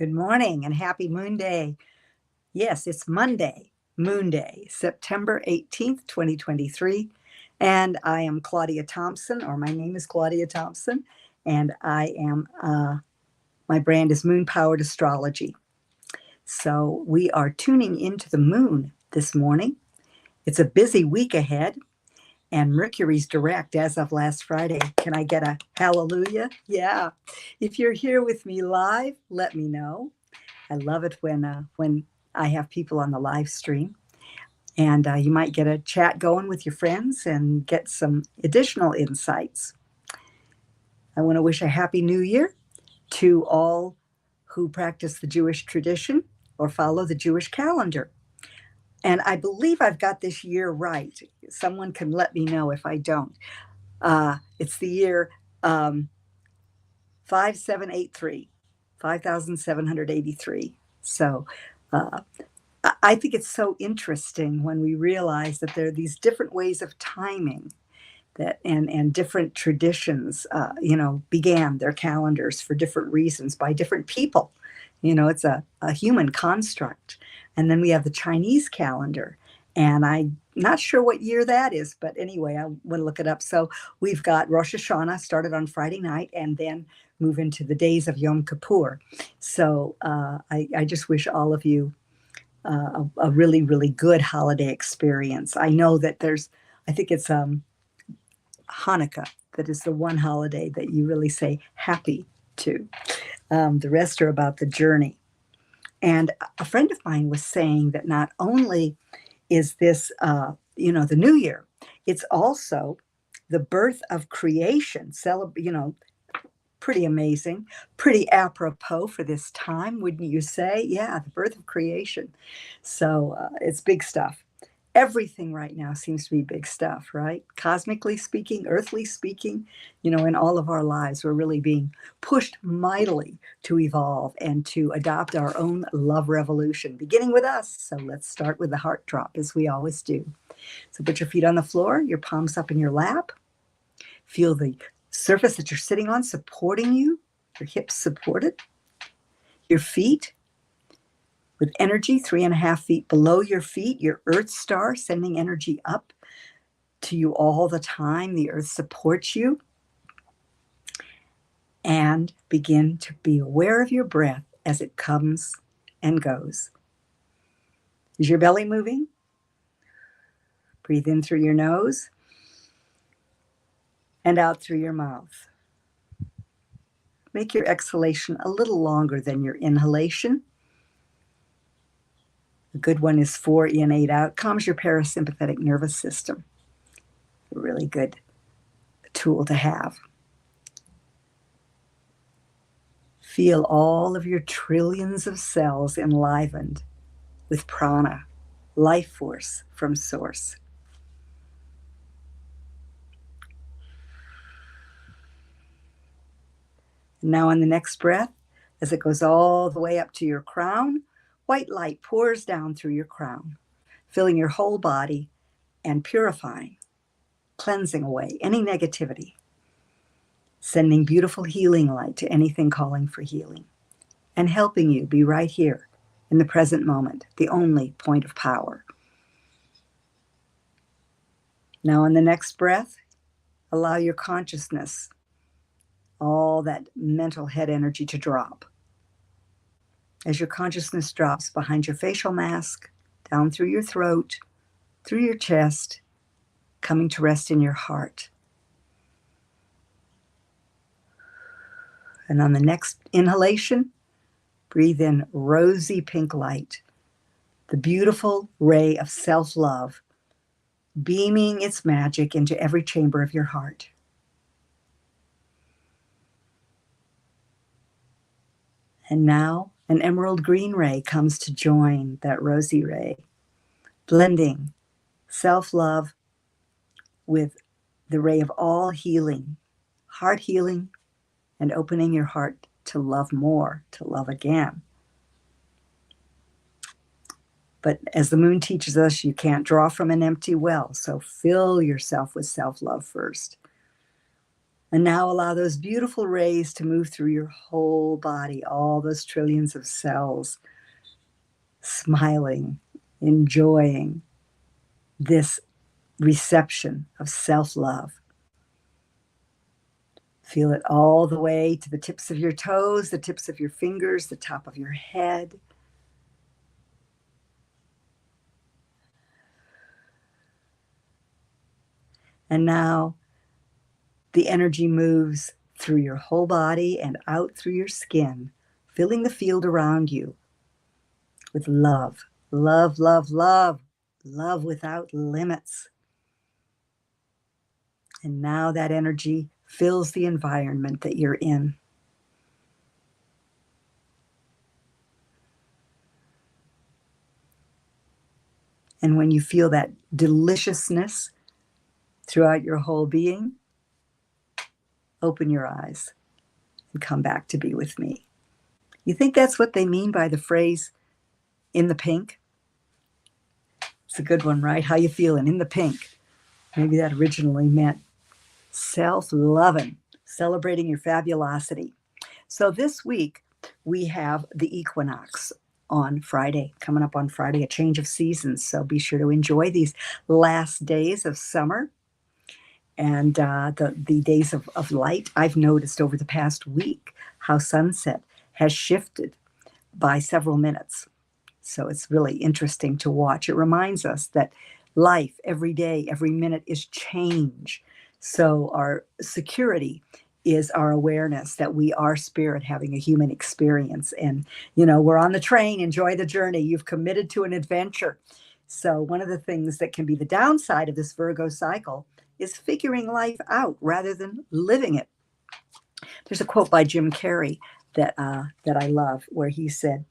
Good morning and happy Moon Day. Yes, it's Monday, Moon Day, September 18th, 2023. And I am Claudia Thompson, or my name is Claudia Thompson, and my brand is Moon Powered Astrology. So we are tuning into the moon this morning. It's a busy week ahead, and Mercury's direct as of last Friday. Can I get a hallelujah? Yeah. If you're here with me live, let me know. I love it when I have people on the live stream, and you might get a chat going with your friends and get some additional insights. I want to wish a happy new year to all who practice the Jewish tradition or follow the Jewish calendar. And I believe I've got this year right. Someone can let me know if I don't. It's the year 5783, 5783. So I think it's so interesting when we realize that there are these different ways of timing that and different traditions, began their calendars for different reasons by different people. It's a human construct. And then we have the Chinese calendar. And I'm not sure what year that is, but anyway, I want to look it up. So we've got Rosh Hashanah started on Friday night and then move into the days of Yom Kippur. So I just wish all of you a really, really good holiday experience. I know that I think it's Hanukkah that is the one holiday that you really say happy to. The rest are about the journey. And a friend of mine was saying that not only is this, the new year, it's also the birth of creation. Pretty amazing, pretty apropos for this time, wouldn't you say? Yeah, the birth of creation. So it's big stuff. Everything right now seems to be big stuff, right? Cosmically speaking, earthly speaking, in all of our lives, we're really being pushed mightily to evolve and to adopt our own love revolution, beginning with us. So let's start with the heart drop, as we always do. So put your feet on the floor, your palms up in your lap. Feel the surface that you're sitting on supporting you, your hips supported, your feet with energy 3.5 feet below your feet, your earth star sending energy up to you all the time. The earth supports you. And begin to be aware of your breath as it comes and goes. Is your belly moving? Breathe in through your nose and out through your mouth. Make your exhalation a little longer than your inhalation. A good one is 4 in, 8 out. Calms your parasympathetic nervous system. A really good tool to have. Feel all of your trillions of cells enlivened with prana, life force from source. Now on the next breath, as it goes all the way up to your crown, white light pours down through your crown, filling your whole body and purifying, cleansing away any negativity, sending beautiful healing light to anything calling for healing, and helping you be right here in the present moment, the only point of power. Now on the next breath, allow your consciousness, all that mental head energy to drop. As your consciousness drops behind your facial mask, down through your throat, through your chest, coming to rest in your heart. And on the next inhalation, breathe in rosy pink light, the beautiful ray of self-love, beaming its magic into every chamber of your heart. And now an emerald green ray comes to join that rosy ray, blending self-love with the ray of all healing, heart healing, and opening your heart to love more, to love again. But as the moon teaches us, you can't draw from an empty well, so fill yourself with self-love first. And now allow those beautiful rays to move through your whole body, all those trillions of cells, smiling, enjoying this reception of self-love. Feel it all the way to the tips of your toes, the tips of your fingers, the top of your head. And now the energy moves through your whole body and out through your skin, filling the field around you with love, love, love, love, love without limits. And now that energy fills the environment that you're in. And when you feel that deliciousness throughout your whole being, open your eyes and come back to be with me. You think that's what they mean by the phrase, in the pink? It's a good one, right? How you feeling? In the pink. Maybe that originally meant self-loving, celebrating your fabulosity. So this week, we have the equinox on Friday, coming up on Friday, a change of seasons. So be sure to enjoy these last days of summer and the days of light. I've noticed over the past week how sunset has shifted by several minutes. So it's really interesting to watch. It reminds us that life, every day, every minute is change. So our security is our awareness that we are spirit having a human experience. And, we're on the train, enjoy the journey. You've committed to an adventure. So one of the things that can be the downside of this Virgo cycle is figuring life out rather than living it. There's a quote by Jim Carrey that I love, where he said,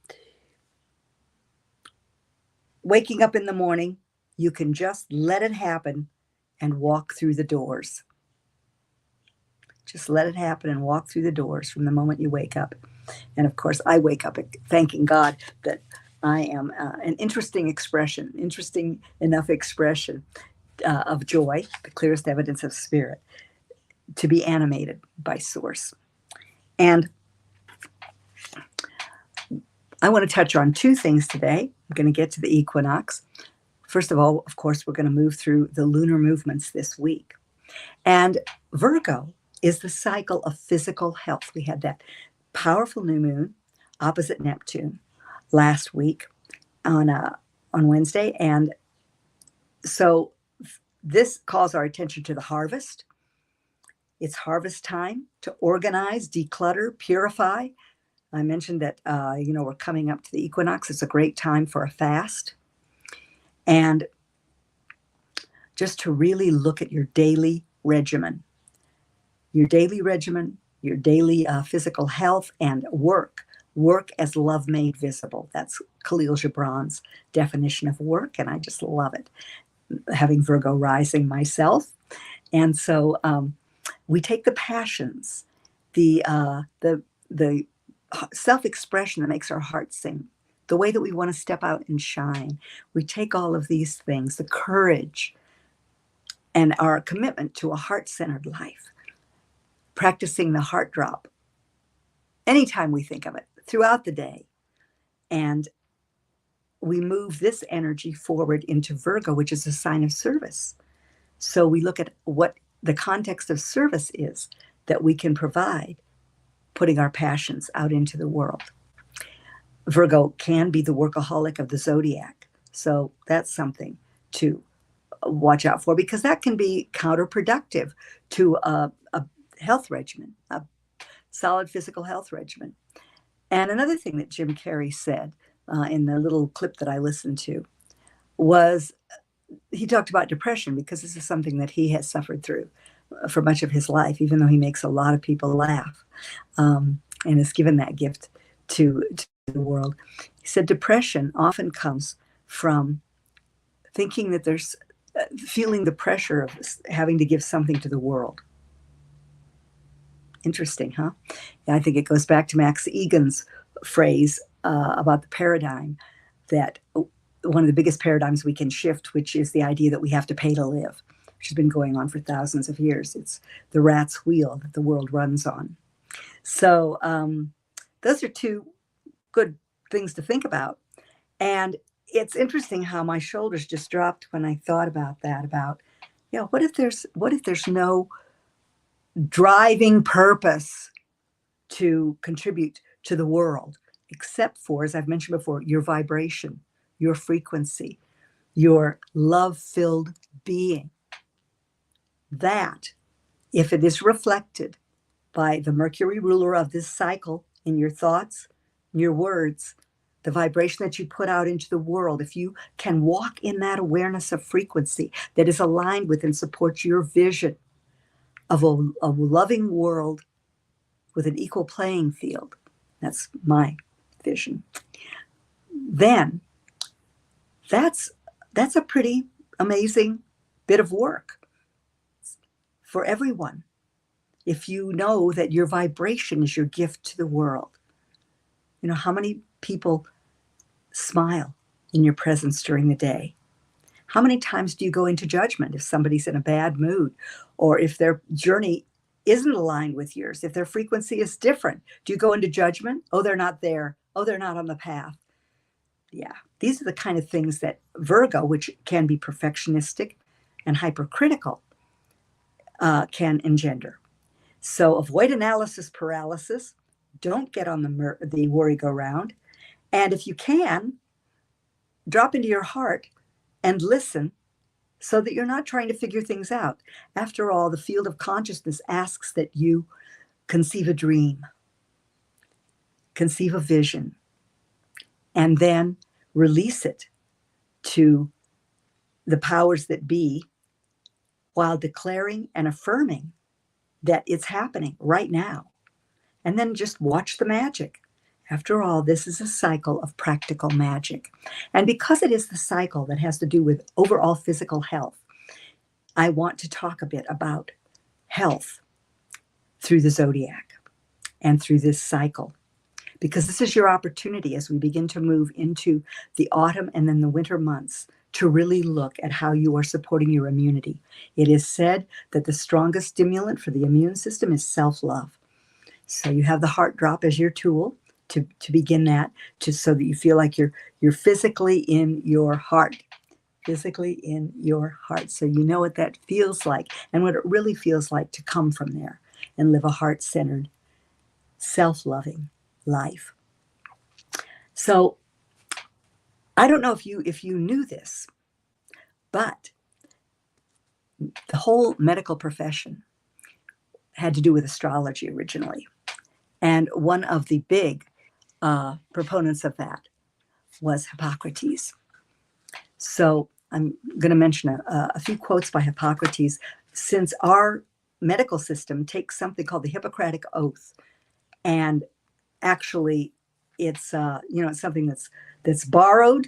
waking up in the morning, you can just let it happen and walk through the doors. Just let it happen and walk through the doors from the moment you wake up. And of course, I wake up thanking God that I am an interesting enough expression of joy, the clearest evidence of spirit, to be animated by Source. And I want to touch on two things today. I'm going to get to the equinox. First of all, of course, we're going to move through the lunar movements this week. And Virgo is the cycle of physical health. We had that powerful new moon opposite Neptune last week on Wednesday. And so this calls our attention to the harvest. It's harvest time to organize, declutter, purify. I mentioned that, we're coming up to the equinox. It's a great time for a fast. And just to really look at your daily regimen, your daily physical health, and work as love made visible. That's Khalil Gibran's definition of work, and I just love it, having Virgo rising myself. And so we take the passions, the self-expression that makes our heart sing, the way that we want to step out and shine. We take all of these things, the courage and our commitment to a heart-centered life, practicing the heart drop anytime we think of it throughout the day. And we move this energy forward into Virgo, which is a sign of service. So we look at what the context of service is that we can provide, putting our passions out into the world. Virgo can be the workaholic of the zodiac. So that's something to watch out for, because that can be counterproductive to a health regimen, a solid physical health regimen. And another thing that Jim Carrey said in the little clip that I listened to was, he talked about depression, because this is something that he has suffered through for much of his life, even though he makes a lot of people laugh and has given that gift to the world. He said depression often comes from thinking that there's feeling the pressure of having to give something to the world. Interesting, huh? I think it goes back to Max Egan's phrase about the paradigm, that one of the biggest paradigms we can shift, which is the idea that we have to pay to live. which has been going on for thousands of years. It's the rat's wheel that the world runs on. So those are two good things to think about. And it's interesting how my shoulders just dropped when I thought about that, about, what if there's no driving purpose to contribute to the world, except for, as I've mentioned before, your vibration, your frequency, your love-filled being. That, if it is reflected by the Mercury ruler of this cycle in your thoughts, your words, the vibration that you put out into the world, if you can walk in that awareness of frequency that is aligned with and supports your vision of a loving world with an equal playing field, that's my vision, then that's a pretty amazing bit of work for everyone. If you know that your vibration is your gift to the world. How many people smile in your presence during the day? How many times do you go into judgment if somebody's in a bad mood, or if their journey isn't aligned with yours, if their frequency is different? Do you go into judgment? Oh, they're not there. Oh, they're not on the path. Yeah, these are the kind of things that Virgo, which can be perfectionistic and hypercritical, can engender. So avoid analysis paralysis. Don't get on the worry-go-round. And if you can, drop into your heart and listen, so that you're not trying to figure things out. After all, the field of consciousness asks that you conceive a dream, conceive a vision, and then release it to the powers that be, while declaring and affirming that it's happening right now. And then just watch the magic. After all, this is a cycle of practical magic. And because it is the cycle that has to do with overall physical health, I want to talk a bit about health through the zodiac and through this cycle, because this is your opportunity as we begin to move into the autumn and then the winter months to really look at how you are supporting your immunity. It is said that the strongest stimulant for the immune system is self-love. So you have the heart drop as your tool to begin that, so that you feel like you're physically in your heart, physically in your heart. So you know what that feels like and what it really feels like to come from there and live a heart-centered, self-loving life. So I don't know if you knew this, but the whole medical profession had to do with astrology originally. And one of the big proponents of that was Hippocrates. So I'm going to mention a few quotes by Hippocrates, since our medical system takes something called the Hippocratic Oath, and actually it's it's something that's borrowed,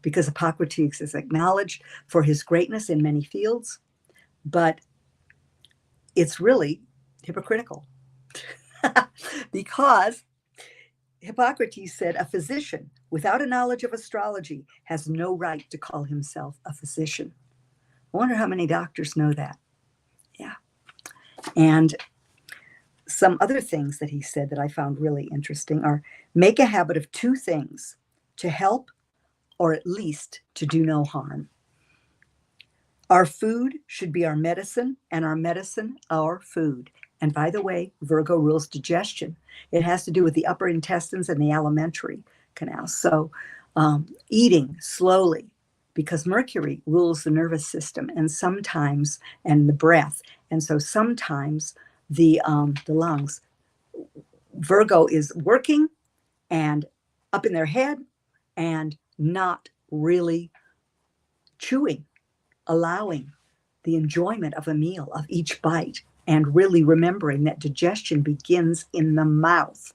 because Hippocrates is acknowledged for his greatness in many fields, but it's really hypocritical. Because Hippocrates said a physician without a knowledge of astrology has no right to call himself a physician. I wonder how many doctors know that. Yeah. And some other things that he said that I found really interesting are: make a habit of two things, to help or at least to do no harm. Our food should be our medicine, and our medicine our food. And by the way, Virgo rules digestion. It has to do with the upper intestines and the alimentary canal. So eating slowly, because Mercury rules the nervous system and the breath. And so sometimes the lungs, Virgo is working and up in their head and not really chewing, allowing the enjoyment of a meal, of each bite, and really remembering that digestion begins in the mouth.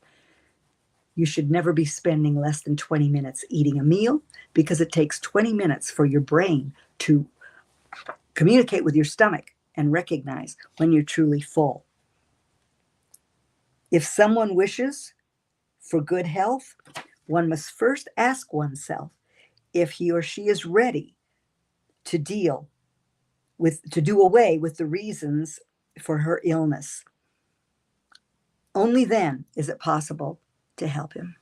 You should never be spending less than 20 minutes eating a meal, because it takes 20 minutes for your brain to communicate with your stomach and recognize when you're truly full. If someone wishes for good health, one must first ask oneself if he or she is ready to deal to do away with the reasons for her illness. Only then is it possible to help him.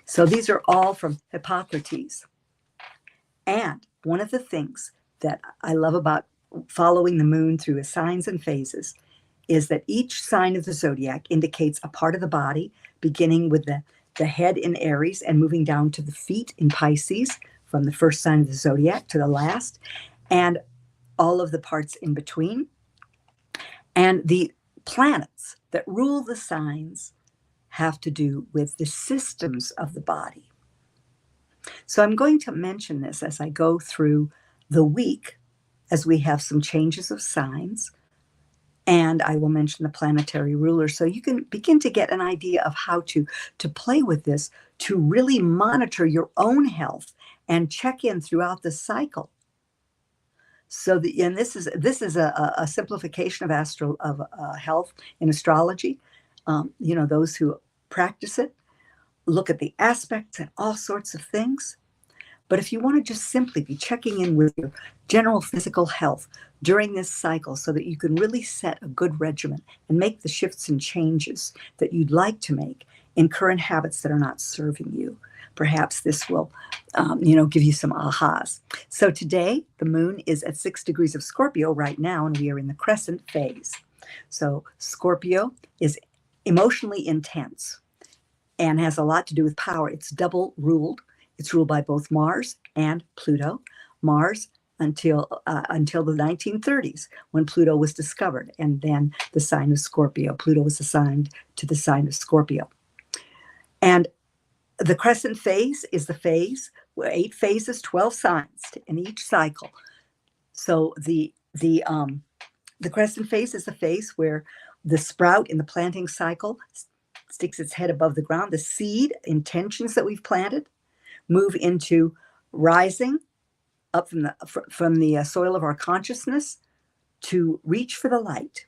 So these are all from Hippocrates. And one of the things that I love about following the moon through its signs and phases is that each sign of the zodiac indicates a part of the body, beginning with the head in Aries and moving down to the feet in Pisces, from the first sign of the zodiac to the last, and all of the parts in between. And the planets that rule the signs have to do with the systems of the body. So I'm going to mention this as I go through the week, as we have some changes of signs, and I will mention the planetary ruler, so you can begin to get an idea of how to play with this, to really monitor your own health and check in throughout the cycle. So and this is a simplification of health in astrology. Those who practice it look at the aspects and all sorts of things. But if you want to just simply be checking in with your general physical health during this cycle so that you can really set a good regimen and make the shifts and changes that you'd like to make in current habits that are not serving you, perhaps this will, give you some ahas. So today, the moon is at 6 degrees of Scorpio right now, and we are in the crescent phase. So Scorpio is emotionally intense and has a lot to do with power. It's double ruled. It's ruled by both Mars and Pluto. Mars until the 1930s, when Pluto was discovered, and then the sign of Scorpio. Pluto was assigned to the sign of Scorpio. And the crescent phase is the phase where 8 phases, 12 signs in each cycle. So the crescent phase is the phase where the sprout in the planting cycle sticks its head above the ground. The seed intentions that we've planted move into rising up from the soil of our consciousness to reach for the light,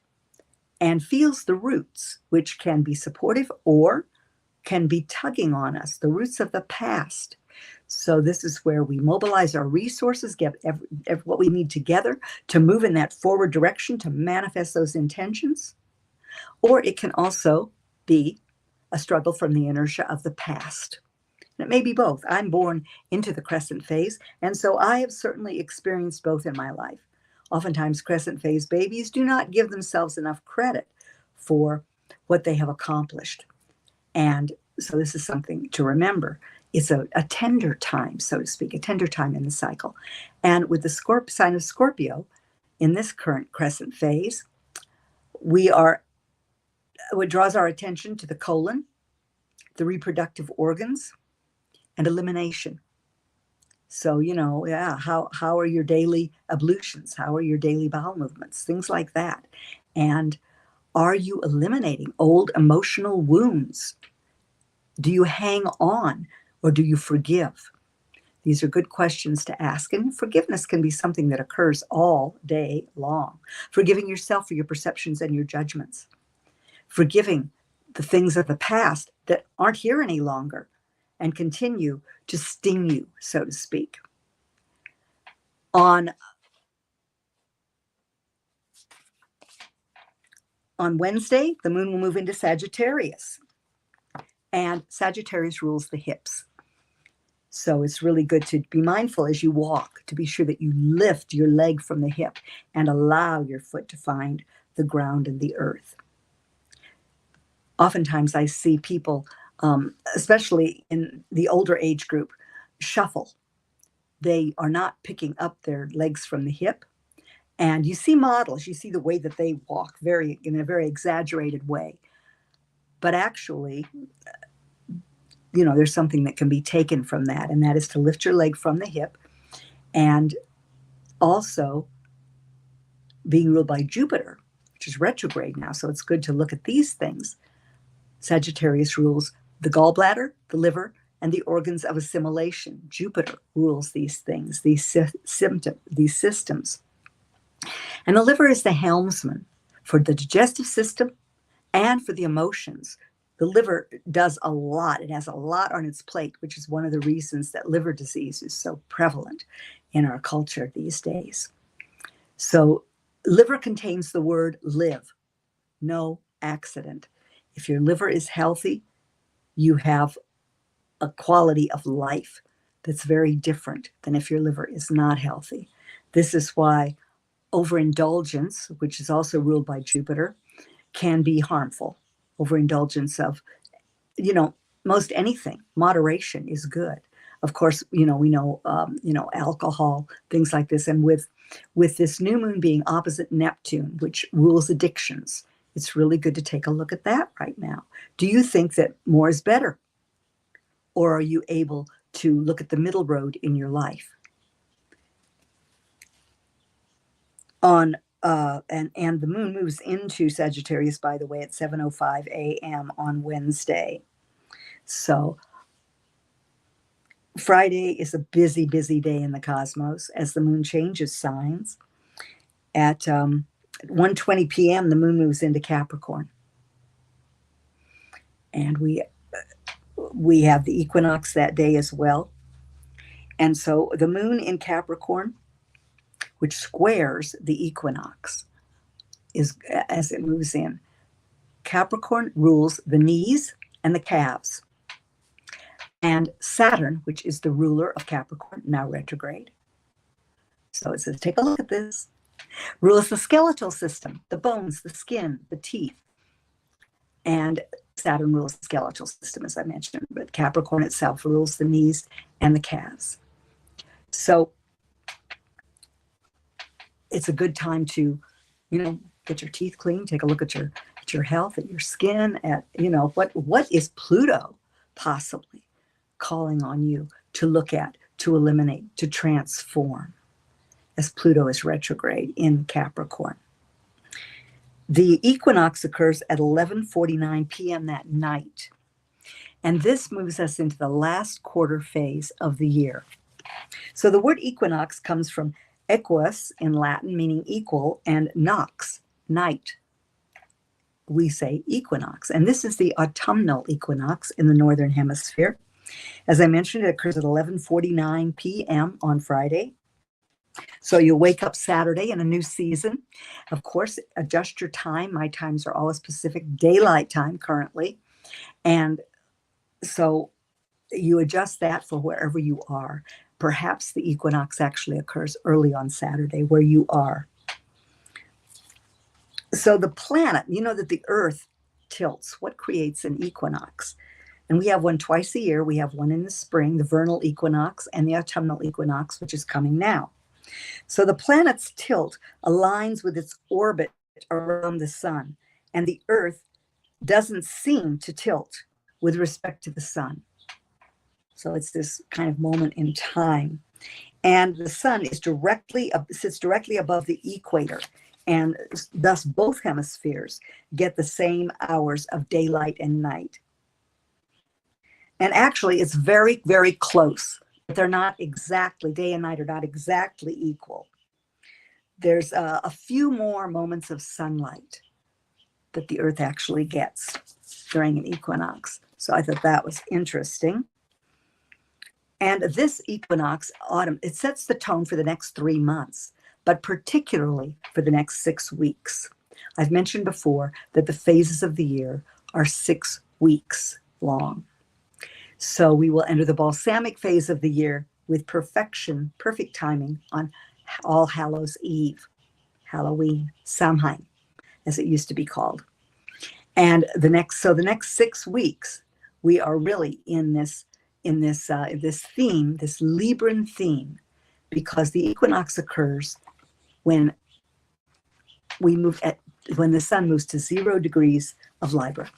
and feels the roots, which can be supportive or can be tugging on us, the roots of the past. So this is where we mobilize our resources, get what we need together to move in that forward direction to manifest those intentions. Or it can also be a struggle from the inertia of the past. And it may be both. I'm born into the crescent phase, and so I have certainly experienced both in my life. Oftentimes, crescent phase babies do not give themselves enough credit for what they have accomplished. And so this is something to remember. It's a tender time, so to speak, a tender time in the cycle. And with the sign of Scorpio in this current crescent phase, what draws our attention to the colon, the reproductive organs, and elimination. So, how are your daily ablutions? How are your daily bowel movements? Things like that. And are you eliminating old emotional wounds? Do you hang on, or do you forgive? These are good questions to ask. And forgiveness can be something that occurs all day long. Forgiving yourself for your perceptions and your judgments. Forgiving the things of the past that aren't here any longer and continue to sting you, so to speak. On Wednesday, the moon will move into Sagittarius, and Sagittarius rules the hips. So it's really good to be mindful as you walk, to be sure that you lift your leg from the hip and allow your foot to find the ground and the earth. Oftentimes I see people, especially in the older age group, shuffle. They are not picking up their legs from the hip. And you see models, you see the way that they walk in a very exaggerated way. But actually, there's something that can be taken from that, and that is to lift your leg from the hip. And also being ruled by Jupiter, which is retrograde now. So it's good to look at these things. Sagittarius rules the gallbladder, the liver, and the organs of assimilation. Jupiter rules these things, these systems. And the liver is the helmsman for the digestive system and for the emotions. The liver does a lot. It has a lot on its plate, which is one of the reasons that liver disease is so prevalent in our culture these days. So liver contains the word live, no accident. If your liver is healthy, you have a quality of life that's very different than if your liver is not healthy. This is why overindulgence, which is also ruled by Jupiter, can be harmful. Overindulgence of, you know, most anything. Moderation is good. Of course, we know, alcohol, things like this. And with this new moon being opposite Neptune, which rules addictions, it's really good to take a look at that right now. Do you think that more is better? Or are you able to look at the middle road in your life? And the moon moves into Sagittarius, by the way, at 7:05 a.m. on Wednesday. So Friday is a busy, busy day in the cosmos as the moon changes signs. At 1:20 p.m., the moon moves into Capricorn. And we have the equinox that day as well. And so the moon in Capricorn, which squares the equinox, is as it moves in. Capricorn rules the knees and the calves. And Saturn, which is the ruler of Capricorn, now retrograde. So it says, take a look at this. Rules the skeletal system, the bones, the skin, the teeth. And Saturn rules the skeletal system, as I mentioned, but Capricorn itself rules the knees and the calves. So it's a good time to, get your teeth clean, take a look at your health, at your skin, at, what is Pluto possibly calling on you to look at, to eliminate, to transform, as Pluto is retrograde in Capricorn. The equinox occurs at 11:49 p.m. that night, and this moves us into the last quarter phase of the year. So the word equinox comes from equus in Latin, meaning equal, and nox, night. We say equinox, and this is the autumnal equinox in the northern hemisphere. As I mentioned, it occurs at 11:49 p.m. on Friday. So you wake up Saturday in a new season. Of course, adjust your time. My times are always Pacific Daylight Time currently. And so you adjust that for wherever you are. Perhaps the equinox actually occurs early on Saturday where you are. So the planet, that the Earth tilts. What creates an equinox? And we have one twice a year. We have one in the spring, the vernal equinox, and the autumnal equinox, which is coming now. So the planet's tilt aligns with its orbit around the sun, and the Earth doesn't seem to tilt with respect to the sun. So it's this kind of moment in time. And the sun sits directly above the equator, and thus both hemispheres get the same hours of daylight and night. And actually, it's very, very close. But they're not exactly, day and night are not exactly equal. There's a few more moments of sunlight that the Earth actually gets during an equinox. So I thought that was interesting. And this equinox, autumn, it sets the tone for the next 3 months, but particularly for the next 6 weeks. I've mentioned before that the phases of the year are 6 weeks long. So we will enter the balsamic phase of the year with perfect timing on All Hallows Eve, Halloween, Samhain, as it used to be called. And the next 6 weeks, we are really in this theme, this Libran theme, because the equinox occurs when the sun moves to 0 degrees of Libra.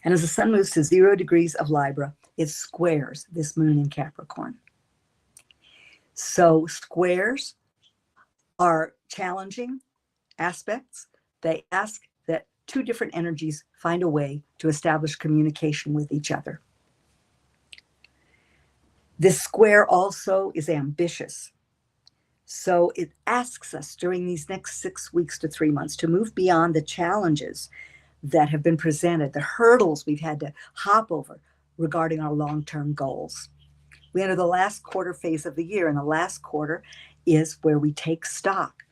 And as the sun moves to 0 degrees of Libra, it squares this moon in Capricorn. So squares are challenging aspects. They ask that 2 different energies find a way to establish communication with each other. This square also is ambitious. So it asks us during these next 6 weeks to 3 months to move beyond the challenges that have been presented, the hurdles we've had to hop over regarding our long-term goals. We enter the last quarter phase of the year, and the last quarter is where we take stock.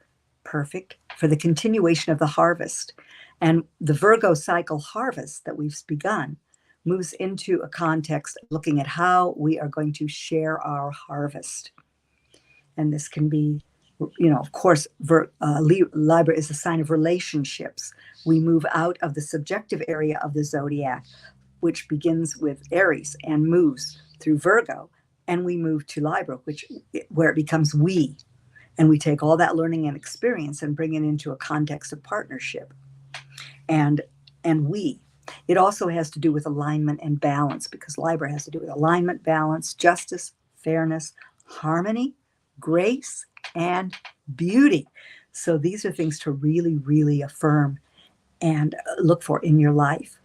perfect for the continuation of the harvest. And the Virgo cycle harvest that we've begun moves into a context of looking at how we are going to share our harvest. And this can be, of course, Libra is a sign of relationships. We move out of the subjective area of the zodiac, which begins with Aries and moves through Virgo, and we move to Libra, where it becomes we. And we take all that learning and experience and bring it into a context of partnership. And we. It also has to do with alignment and balance, because Libra has to do with alignment, balance, justice, fairness, harmony, grace, and beauty. So these are things to really, really affirm and look for in your life.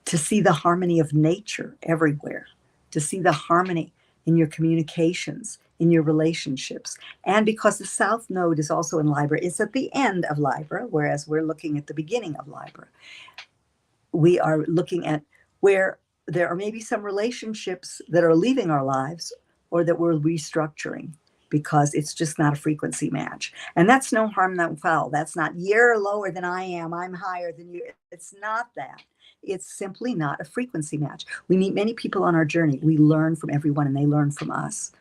To see the harmony of nature everywhere, to see the harmony in your communications, in your relationships. And because the South Node is also in Libra, it's at the end of Libra, whereas we're looking at the beginning of Libra. We are looking at where there are maybe some relationships that are leaving our lives or that we're restructuring because it's just not a frequency match. And that's no harm, no foul. That's not you're lower than I am, I'm higher than you. It's not that. It's simply not a frequency match. We meet many people on our journey. We learn from everyone and they learn from us.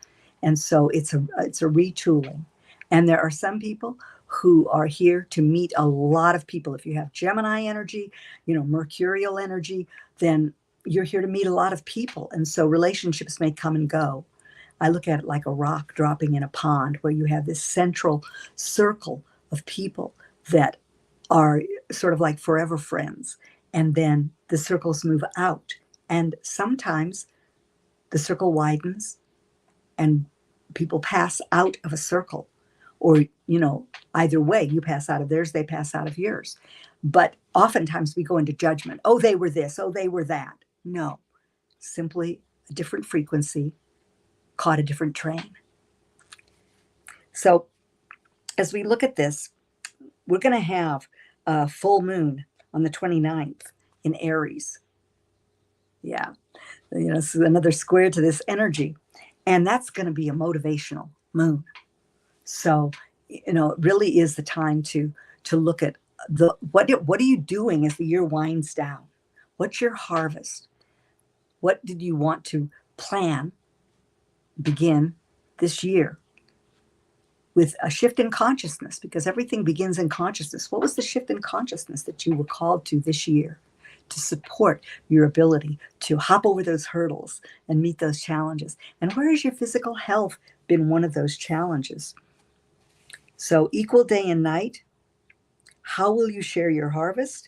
And so it's a retooling. And there are some people who are here to meet a lot of people. If you have Gemini energy, Mercurial energy, then you're here to meet a lot of people. And so relationships may come and go. I look at it like a rock dropping in a pond where you have this central circle of people that are sort of like forever friends. And then the circles move out. And sometimes the circle widens and people pass out of a circle. Or, either way, you pass out of theirs, they pass out of yours. But oftentimes we go into judgment. Oh, they were this. Oh, they were that. No, simply a different frequency caught a different train. So as we look at this, we're going to have a full moon on the 29th in Aries. Yeah, this is another square to this energy. And that's going to be a motivational moon. So, it really is the time to look at what are you doing as the year winds down? What's your harvest? What did you want to begin this year with a shift in consciousness? Because everything begins in consciousness. What was the shift in consciousness that you were called to this year to support your ability to hop over those hurdles and meet those challenges? And where has your physical health been one of those challenges? So equal day and night. How will you share your harvest?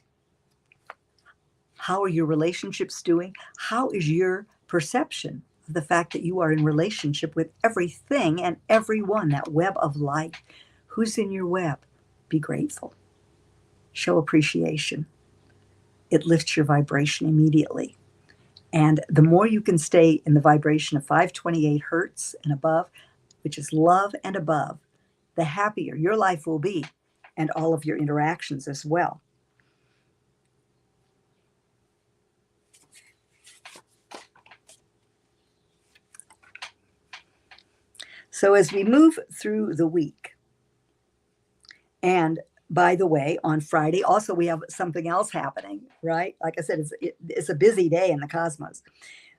How are your relationships doing? How is your perception of the fact that you are in relationship with everything and everyone, that web of life? Who's in your web? Be grateful. Show appreciation. It lifts your vibration immediately. And the more you can stay in the vibration of 528 hertz and above, which is love and above, the happier your life will be, and all of your interactions as well. So as we move through the week, and by the way, on Friday, also we have something else happening, right? Like I said, it's a busy day in the cosmos.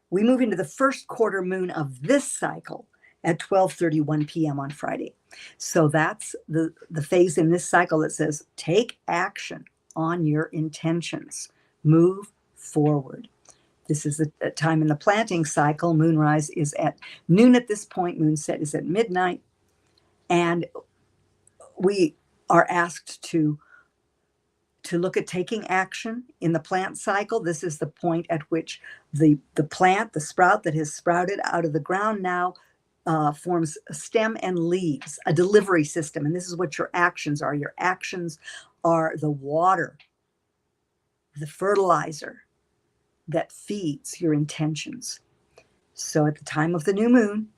We move into the first quarter moon of this cycle at 12:31 p.m. on Friday. So that's the phase in this cycle that says, take action on your intentions. Move forward. This is a time in the planting cycle. Moonrise is at noon at this point. Moonset is at midnight. And we are asked to look at taking action in the plant cycle. This is the point at which the plant, the sprout that has sprouted out of the ground now, forms a stem and leaves, a delivery system. And this is what your actions are. Your actions are the water, the fertilizer that feeds your intentions. So at the time of the new moon,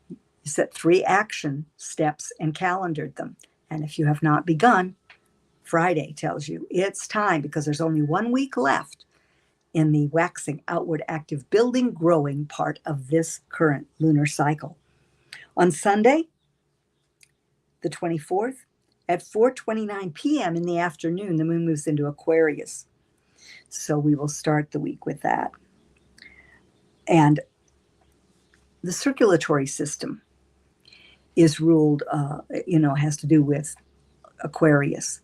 you set 3 action steps and calendared them. And if you have not begun, Friday tells you it's time, because there's only 1 week left in the waxing outward active building growing part of this current lunar cycle. On Sunday, the 24th, At 4:29 p.m. in the afternoon, the moon moves into Aquarius. So we will start the week with that. And the circulatory system is ruled, has to do with Aquarius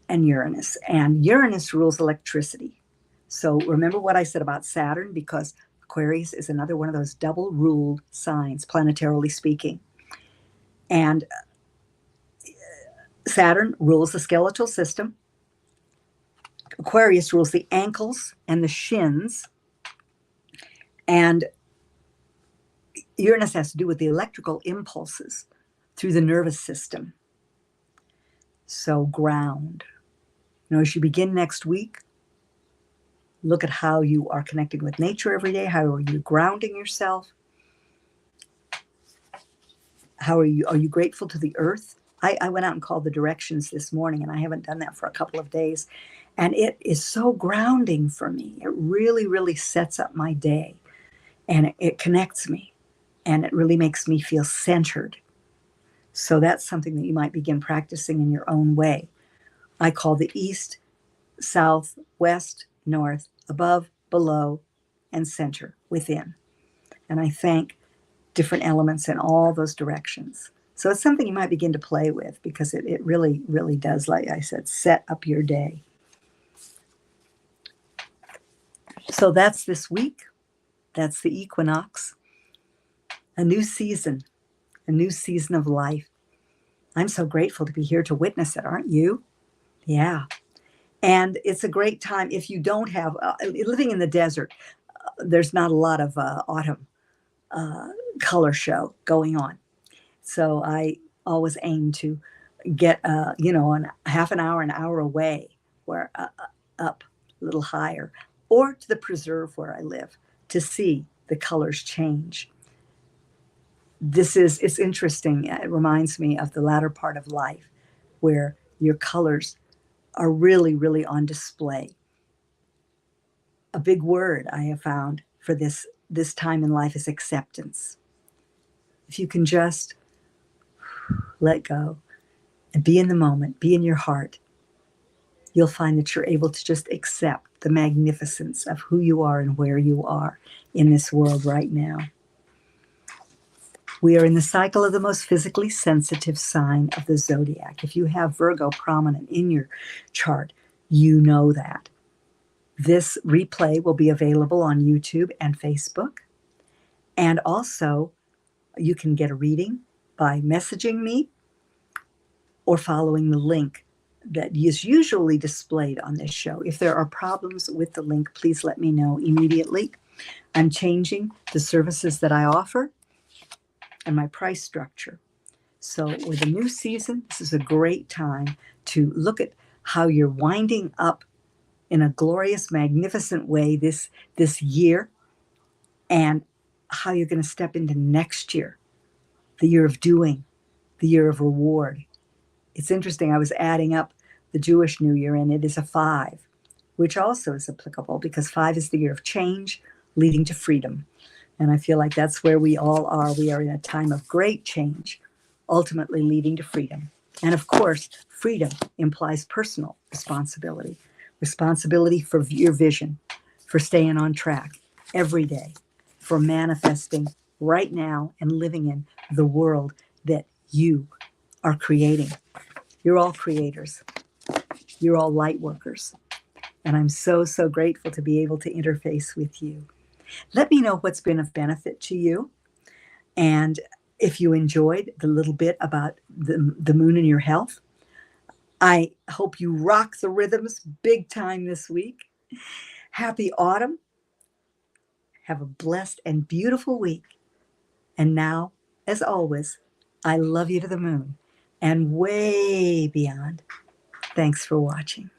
and Uranus. And Uranus rules electricity. So remember what I said about Saturn, because Aquarius is another one of those double ruled signs, planetarily speaking. And Saturn rules the skeletal system. Aquarius rules the ankles and the shins. And Uranus has to do with the electrical impulses through the nervous system. So ground. As you begin next week, look at how you are connecting with nature every day. How are you grounding yourself? How are you grateful to the earth? I went out and called the directions this morning, and I haven't done that for a couple of days. And it is so grounding for me. It really, really sets up my day. And it connects me. And it really makes me feel centered. So that's something that you might begin practicing in your own way. I call the east, south, west, north, above, below, and center within. And I thank different elements in all those directions. So it's something you might begin to play with, because it really, really does, like I said, set up your day. So that's this week. That's the equinox. A new season of life. I'm so grateful to be here to witness it, aren't you? Yeah. And it's a great time if you don't have, living in the desert, there's not a lot of autumn color show going on. So I always aim to get, half an hour away, where up a little higher, or to the preserve where I live, to see the colors change. It's interesting. It reminds me of the latter part of life, where your colors are really, really on display. A big word I have found for this time in life is acceptance. If you can just let go and be in the moment, be in your heart, you'll find that you're able to just accept the magnificence of who you are and where you are in this world right now. We are in the cycle of the most physically sensitive sign of the zodiac. If you have Virgo prominent in your chart, you know that. This replay will be available on YouTube and Facebook. And also, you can get a reading by messaging me or following the link that is usually displayed on this show. If there are problems with the link, please let me know immediately. I'm changing the services that I offer and my price structure. So with a new season, this is a great time to look at how you're winding up in a glorious, magnificent way this year, and how you're going to step into next year, the year of doing, the year of reward. It's interesting. I was adding up the Jewish New Year, and it is a 5, which also is applicable, because 5 is the year of change leading to freedom. And I feel like that's where we all are. We are in a time of great change, ultimately leading to freedom. And of course, freedom implies personal responsibility. Responsibility for your vision, for staying on track every day, for manifesting right now and living in the world that you are creating. You're all creators. You're all light workers. And I'm so, so grateful to be able to interface with you. Let me know what's been of benefit to you. And if you enjoyed the little bit about the moon and your health, I hope you rock the rhythms big time this week. Happy autumn. Have a blessed and beautiful week. And now, as always, I love you to the moon and way beyond. Thanks for watching.